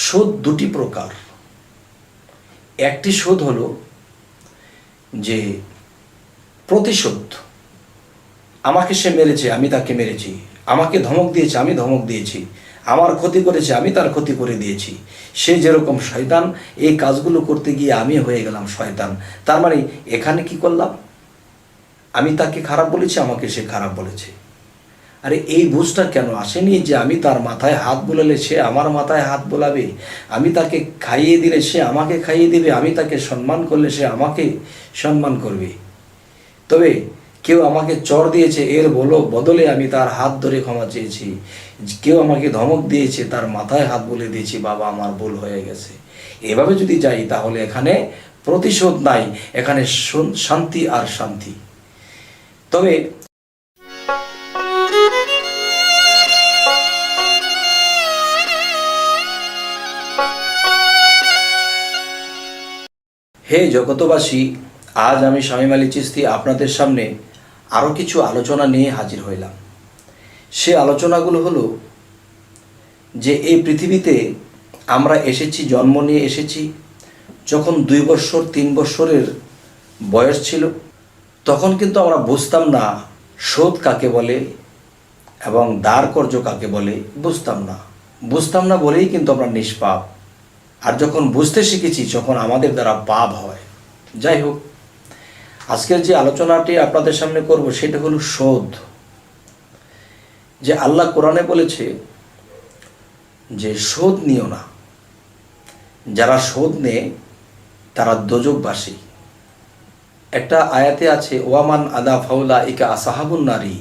শোধ দুটি প্রকার। একটি শোধ হলো যে প্রতিশোধ। আমাকে সে মেরেছে, আমি তাকে মেরেছি। আমাকে ধমক দিয়েছে, আমি ধমক দিয়েছি। আমার ক্ষতি করেছে, আমি তার ক্ষতি করে দিয়েছি। সে যেরকম শয়তান, এই কাজগুলো করতে গিয়ে আমি হয়ে গেলাম শয়তান। তার মানে এখানে কি করলাম? আমি তাকে খারাপ বলেছি, আমাকে সে খারাপ বলেছে। আরে এই বুঝটা কেন আসেনি যে আমি তার মাথায় হাত বোলালে সে আমার মাথায় হাত বোলাবে, আমি তাকে খাইয়ে দিলে সে আমাকে খাইয়ে দিবে, আমি তাকে সম্মান করলে সে আমাকে সম্মান করবে। তবে কেউ আমাকে চর দিয়েছে, এর বদলে আমি তার হাত ধরে ক্ষমা চেয়েছি। কেউ আমাকে ধমক দিয়েছে, তার মাথায় হাত বলে দিয়েছি, বাবা আমার ভুল হয়ে গেছে। এভাবে যদি যাই তাহলে এখানে প্রতিশোধ নাই, এখানে শান্তি আর শান্তি। তবে হে জগতবাসী, আজ আমি শামীম আলী চিশতি আপনাদের সামনে আরও কিছু আলোচনা নিয়ে হাজির হইলাম। সে আলোচনাগুলো হলো যে এই পৃথিবীতে আমরা এসেছি, জন্ম নিয়ে এসেছি যখন 2 বছর 3 বছরের বয়স ছিল, তখন কিন্তু আমরা বুঝতাম না শোধ কাকে বলে এবং দাঁড় কর্য কাকে বলে। বুঝতাম না বলেই কিন্তু আমরা নিষ্পাপ। আর যখন বুঝতে শিখেছি তখন আমাদের দ্বারা পাপ হয়। যাই হোক, আজকের যে আলোচনাটি আপনাদের সামনে করব সেটা হলো শোধ। যে আল্লাহ কোরআনে বলেছে যে শোধ নিও না, যারা শোধ নেয় তারা দোজখবাসী। একটা আয়াতে আছে, ওয়ামান আদা ফাউলা ইকা আসাহাবুন নারী,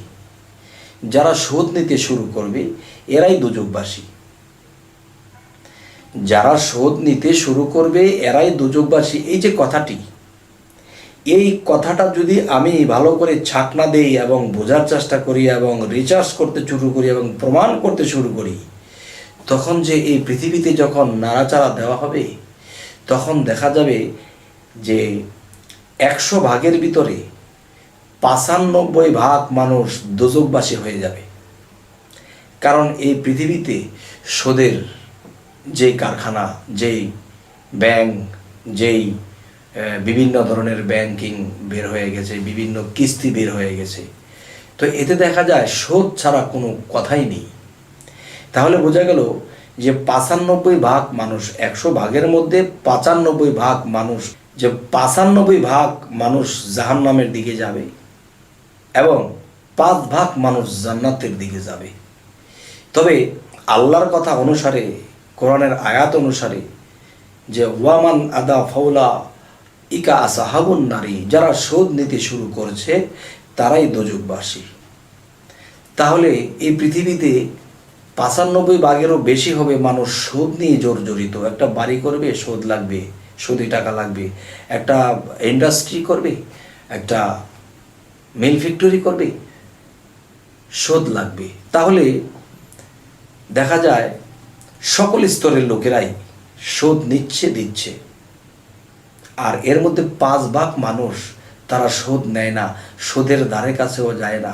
যারা শোধ নিতে শুরু করবে এরাই দোজখবাসী। যারা শোধ নিতে শুরু করবে এরাই দোজখবাসী। এই যে কথাটি, এই কথাটা যদি আমি ভালো করে ছাকনা দেই এবং বোঝার চেষ্টা করি এবং রিসার্চ করতে শুরু করি এবং প্রমাণ করতে শুরু করি, তখন যে এই পৃথিবীতে যখন নাড়াচাড়া দেওয়া হবে তখন দেখা যাবে যে 100 ভাগের ভিতরে 95 ভাগ মানুষ দোজখবাসী হয়ে যাবে। কারণ এই পৃথিবীতে শোধের যেই কারখানা, যেই ব্যাংক, যেই বিভিন্ন ধরনের ব্যাংকিং বের হয়ে গেছে, বিভিন্ন কিস্তি বের হয়ে গেছে, তো এতে দেখা যায় শোধ ছাড়া কোনো কথাই নেই। তাহলে বোঝা গেল যে 95 ভাগ মানুষ, 100 ভাগের মধ্যে 95 ভাগ মানুষ, যে 95 ভাগ মানুষ জাহান্নামের দিকে যাবে এবং 5 ভাগ মানুষ জান্নাতের দিকে যাবে। তবে আল্লাহর কথা অনুসারে, কোরআনের আয়াত অনুসারে, যে ওয়ামান আদা ফাউলা ইকা আসাহাবুন নারী, যারা শোধ নিতে শুরু করছে তারাই দোজখবাসী। তাহলে এই পৃথিবীতে 95 ভাগেরও বেশি হবে মানুষ শোধ নিয়ে জর্জরিত। একটা বাড়ি করবে, শোধ লাগবে, সুদে টাকা লাগবে। একটা ইন্ডাস্ট্রি করবে, একটা মিল ফ্যাক্টরি করবে, শোধ লাগবে। তাহলে দেখা যায় সকল স্তরের লোকেরাই শোধ নিচ্ছে, দিচ্ছে। আর এর মধ্যে 5 ভাগ মানুষ তারা শোধ নেয় না, শোধের ধারে কাছেও যায় না।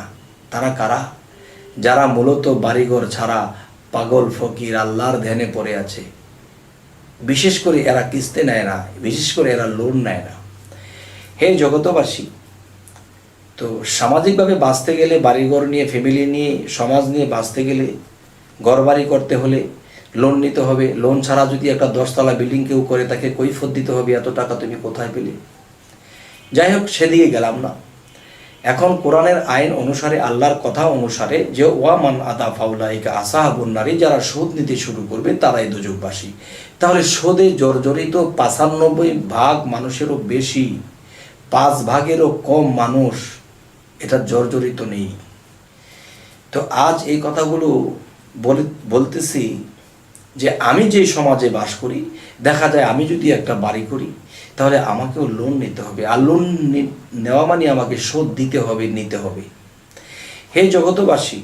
তারা কারা? যারা মূলত বাড়িঘর ছাড়া পাগল ফকির আল্লাহর ধ্যানে পড়ে আছে। বিশেষ করে এরা কিস্তি নেয় না, বিশেষ করে এরা লোন নেয় না। হে জগতবাসী, তো সামাজিকভাবে বাঁচতে গেলে, বাড়িঘর নিয়ে, ফ্যামিলি নিয়ে, সমাজ নিয়ে বাঁচতে গেলে, ঘরবাড়ি করতে হলে লোন নিতে হবে। লোন ছাড়া যদি একটা 10 তলা বিল্ডিং কেউ করে, তাকে কৈফিয়ত দিতে হবে, এত টাকা তুমি কোথায় পেলে? যাই হোক, সেদিকে গেলাম না। এখন কোরআনের আইন অনুসারে, আল্লাহর কথা অনুসারে, যে ওয়ামান আদা ফাউলাইকা আসাহাবুন নারী, যারা শোধ নিতে শুরু করবে তারাই দোজখবাসী। তাহলে শোধে জর্জরিত 95 ভাগ মানুষেরও বেশি, 5 ভাগেরও কম মানুষ এটা জর্জরিত নেই। তো আজ এই কথাগুলো বলতেছি যে আমি যে সমাজে বাস করি, দেখা যায় আমি যদি একটা বাড়ি করি তাহলে আমাকেও লোন নিতে হবে। আর লোন নেওয়া মানে আমাকে শোধ দিতে হবে, নিতে হবে। হে জগতবাসী,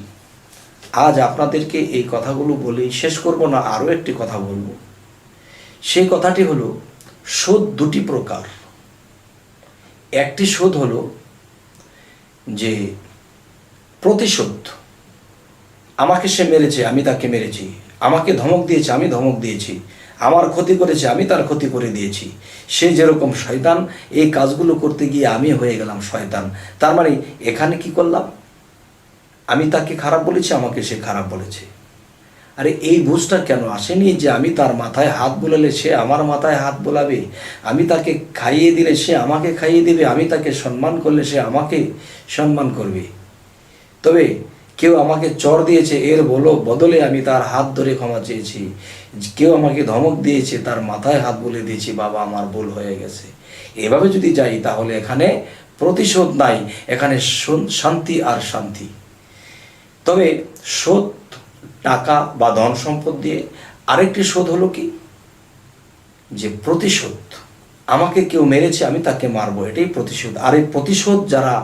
আজ আপনাদেরকে এই কথাগুলো বলেই শেষ করব না, আরও একটি কথা বলবো। সেই কথাটি হলো শোধ দুটি প্রকার। একটি শোধ হলো যে প্রতিশোধ। আমাকে সে মেরেছে, আমি তাকে মেরেছি। আমাকে ধমক দিয়েছে, আমি ধমক দিয়েছি, আমার ক্ষতি করেছে, আমি তার ক্ষতি করে দিয়েছি। সে যেরকম শয়তান, এই কাজগুলো করতে গিয়ে আমি হয়ে গেলাম শয়তান। তার মানে এখানে কি করলাম? আমি তাকে খারাপ বলেছি, আমাকে সে খারাপ বলেছে। আরে এই বুঝটা কেন আসেনি যে আমি তার মাথায় হাত বোলালে সে আমার মাথায় হাত বোলাবে, আমি তাকে খাইয়ে দিলে সে আমাকে খাইয়ে দেবে, আমি তাকে সম্মান করলে সে আমাকে সম্মান করবে। তবে কেউ আমাকে চর দিয়েছে, এর বদলে আমি তার হাত ধরে ক্ষমা চেয়েছি। কেউ আমাকে ধমক দিয়েছে, তার মাথায় হাত বলে দিয়েছি, বাবা আমার ভুল হয়ে গেছে। এভাবে যদি যাই তাহলে এখানে প্রতিশোধ নাই, এখানে শান্তি আর শান্তি। তবে শোধ টাকা বা ধন সম্পদ দিয়ে। আরেকটি শোধ হলো কি, যে প্রতিশোধ। আমাকে কেউ মেরেছে, আমি তাকে মারবো, এটাই প্রতিশোধ। আর এই প্রতিশোধ যারা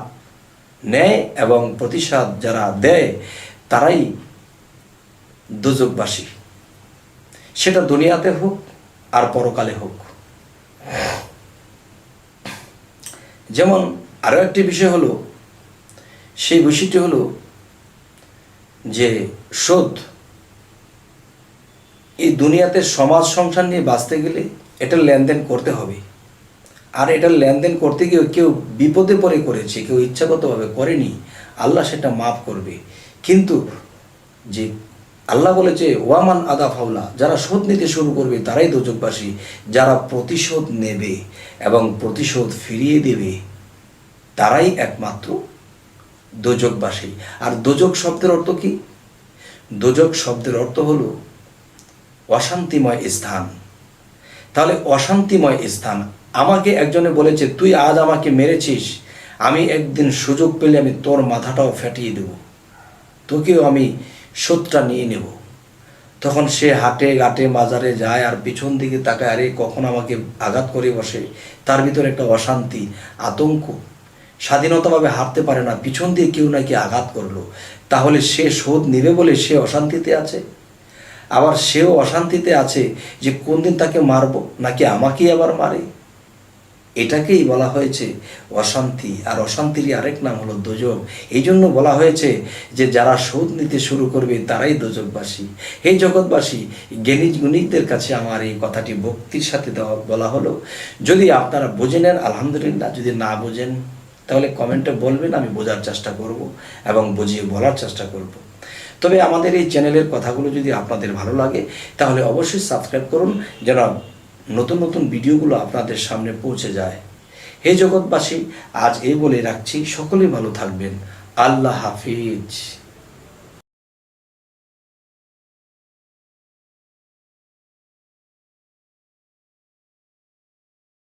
নেয় এবং প্রতিশোধ যারা দেয় তারাই দোজখবাসী, সেটা দুনিয়াতে হোক আর পরকালে হোক। যেমন আরও একটি বিষয় হলো, সেই বিষয়টি হলো যে শোধ। এই দুনিয়াতে সমাজ সংসার নিয়ে বাঁচতে গেলে এটা লেনদেন করতে হবে। আর এটা লেনদেন করতে গিয়ে কেউ বিপদে পড়ে করেছে, কেউ ইচ্ছাগতভাবে করেনি, আল্লাহ সেটা মাফ করবে। কিন্তু যে আল্লাহ বলেছে ওয়ামান আদা ফাউলা, যারা শোধ নিতে শুরু করবে তারাই দোজখবাসী। যারা প্রতিশোধ নেবে এবং প্রতিশোধ ফিরিয়ে দেবে তারাই একমাত্র দোজখবাসী। আর দোজখ শব্দের অর্থ কি? দোজখ শব্দের অর্থ হলো অশান্তিময় স্থান। তাহলে অশান্তিময় স্থান। আমাকে একজনে বলেছে, তুই আজ আমাকে মেরেছিস, আমি একদিন সুযোগ পেলে আমি তোর মাথাটাও ফাটিয়ে দেব, তোকেও আমি শোধটা নিয়ে নেব। তখন সে হাটে ঘাটে বাজারে যায় আর পিছন দিকে তাকায়, আরে কখন আমাকে আঘাত করে বসে। তার ভিতরে একটা অশান্তি, আতঙ্ক, স্বাধীনতাভাবে হাঁটতে পারে না, পিছন দিয়ে কেউ নাকি আঘাত করলো। তাহলে সে শোধ নেবে বলে সে অশান্তিতে আছে। আবার সেও অশান্তিতে আছে যে কোন দিন তাকে মারবো নাকি আমাকেই আবার মারে। এটাকেই বলা হয়েছে অশান্তি। আর অশান্তিরই আরেক নাম হলো দোজখ। এই জন্য বলা হয়েছে যে যারা শোধ নিতে শুরু করবে তারাই দোজখবাসী। হে জগৎবাসী, জ্ঞানী গুণীদের কাছে আমার এই কথাটি ভক্তির সাথে বলা হলো। যদি আপনারা বুঝে নেন আলহামদুলিল্লাহ, যদি না বুঝেন তাহলে কমেন্টে বলবেন, আমি বোঝার চেষ্টা করব এবং বুঝিয়ে বলার চেষ্টা করব। তবে আমাদের এই চ্যানেলের কথাগুলো যদি আপনাদের ভালো লাগে তাহলে অবশ্যই সাবস্ক্রাইব করুন, যেন নতুন নতুন ভিডিওগুলো আপনাদের সামনে পৌঁছে যায়। হে জগৎবাসী, আজ এই বলে রাখছি, সকলেই ভালো থাকবেন। আল্লাহ হাফিজ।